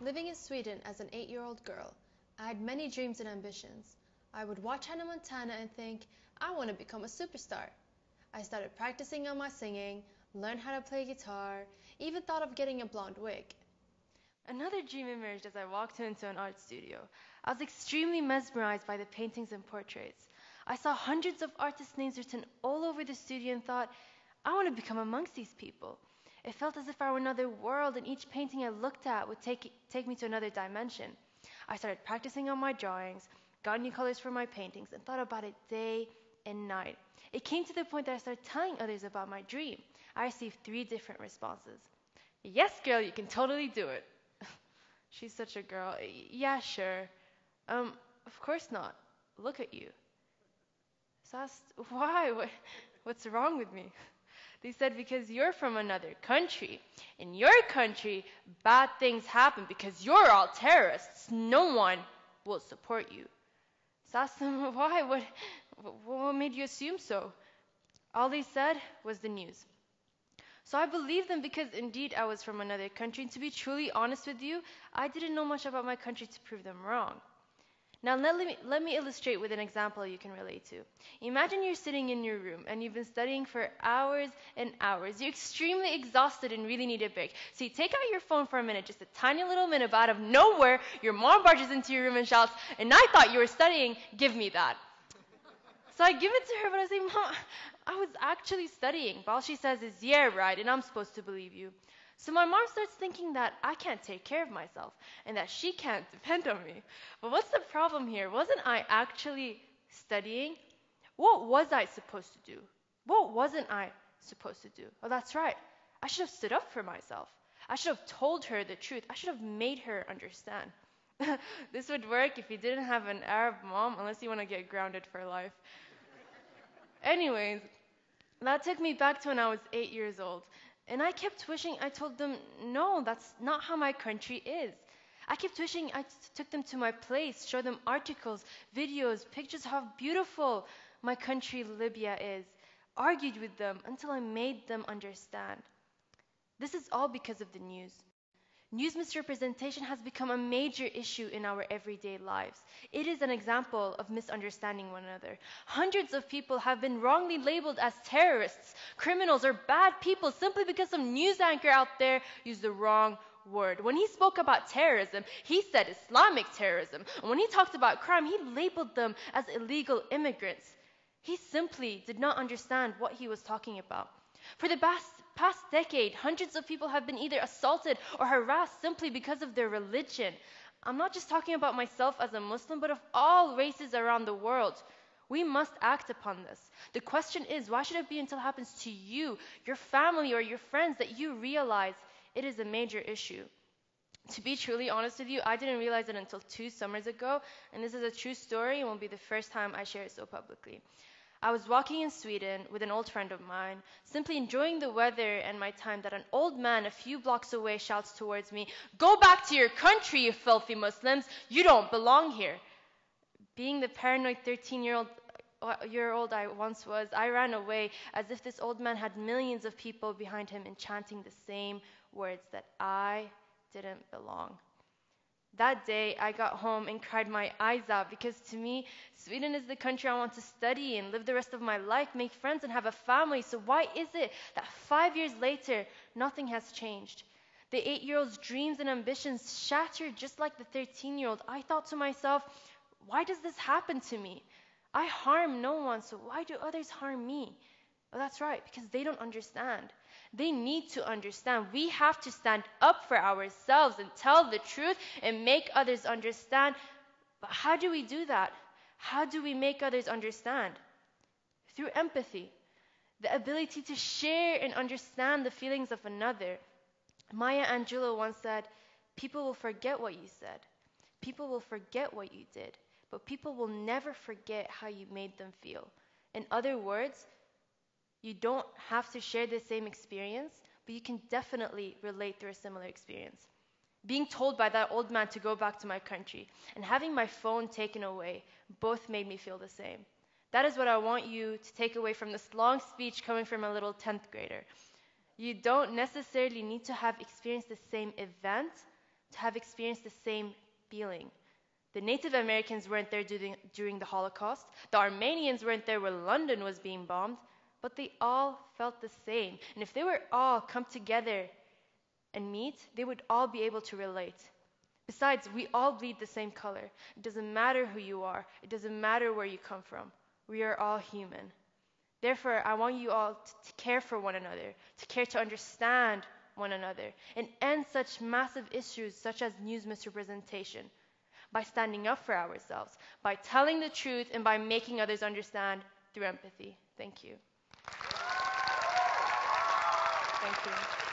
Living in Sweden as an 8-year-old girl, I had many dreams and ambitions. I would watch Hannah Montana and think, I want to become a superstar. I started practicing on my singing, learned how to play guitar, even thought of getting a blonde wig. Another dream emerged as I walked into an art studio. I was extremely mesmerized by the paintings and portraits. I saw hundreds of artists' names written all over the studio and thought, I want to become amongst these people. It felt as if I were in another world, and each painting I looked at would take me to another dimension. I started practicing on my drawings, got new colors for my paintings, and thought about it day and night. It came to the point that I started telling others about my dream. I received 3 different responses. Yes, girl, you can totally do it. She's such a girl. Yeah, sure. Of course not. Look at you. So I asked, why? What's wrong with me? They said, because you're from another country. In your country, bad things happen because you're all terrorists. No one will support you. So I asked them, why? What made you assume so? All they said was the news. So I believed them because indeed I was from another country. And to be truly honest with you, I didn't know much about my country to prove them wrong. Now let me illustrate with an example you can relate to. Imagine you're sitting in your room and you've been studying for hours and hours. You're extremely exhausted and really need a break. So you take out your phone for a minute, just a tiny little minute, but out of nowhere, your mom barges into your room and shouts, and I thought you were studying, give me that. So I give it to her, but I say, Mom, I was actually studying. But all she says is, yeah, right, and I'm supposed to believe you. So my mom starts thinking that I can't take care of myself and that she can't depend on me. But what's the problem here? Wasn't I actually studying? What was I supposed to do? What wasn't I supposed to do? Oh, that's right. I should have stood up for myself. I should have told her the truth. I should have made her understand. This would work if you didn't have an Arab mom, unless you want to get grounded for life. Anyways, that took me back to when I was 8 years old. And I kept wishing I told them, no, that's not how my country is. I kept wishing I took them to my place, showed them articles, videos, pictures of how beautiful my country Libya is, argued with them until I made them understand. This is all because of the news. News misrepresentation has become a major issue in our everyday lives. It is an example of misunderstanding one another. Hundreds of people have been wrongly labeled as terrorists, criminals, or bad people simply because some news anchor out there used the wrong word. When he spoke about terrorism, he said Islamic terrorism. And when he talked about crime, he labeled them as illegal immigrants. He simply did not understand what he was talking about. For the past decade, hundreds of people have been either assaulted or harassed simply because of their religion. I'm not just talking about myself as a Muslim, but of all races around the world. We must act upon this. The question is, why should it be until it happens to you, your family, or your friends that you realize it is a major issue? To be truly honest with you, I didn't realize it until 2 summers ago, and this is a true story and will be the first time I share it so publicly. I was walking in Sweden with an old friend of mine, simply enjoying the weather and my time, that an old man a few blocks away shouts towards me, "Go back to your country, you filthy Muslims! You don't belong here." Being the paranoid 13-year-old I once was, I ran away as if this old man had millions of people behind him and chanting the same words, that I didn't belong. That day, I got home and cried my eyes out because to me, Sweden is the country I want to study and live the rest of my life, make friends and have a family. So why is it that 5 years later, nothing has changed? The 8-year-old's dreams and ambitions shattered just like the 13-year-old. I thought to myself, why does this happen to me? I harm no one, so why do others harm me? Well, that's right, because they don't understand. They need to understand. We have to stand up for ourselves and tell the truth and make others understand. But how do we do that? How do we make others understand? Through empathy, the ability to share and understand the feelings of another. Maya Angelou once said, "People will forget what you said. People will forget what you did, but people will never forget how you made them feel." In other words, you don't have to share the same experience, but you can definitely relate through a similar experience. Being told by that old man to go back to my country and having my phone taken away both made me feel the same. That is what I want you to take away from this long speech coming from a little 10th grader. You don't necessarily need to have experienced the same event, to have experienced the same feeling. The Native Americans weren't there during the Holocaust. The Armenians weren't there when London was being bombed. But they all felt the same. And if they were all come together and meet, they would all be able to relate. Besides, we all bleed the same color. It doesn't matter who you are. It doesn't matter where you come from. We are all human. Therefore, I want you all to care for one another, to care to understand one another, and end such massive issues such as news misrepresentation by standing up for ourselves, by telling the truth, and by making others understand through empathy. Thank you. Thank you.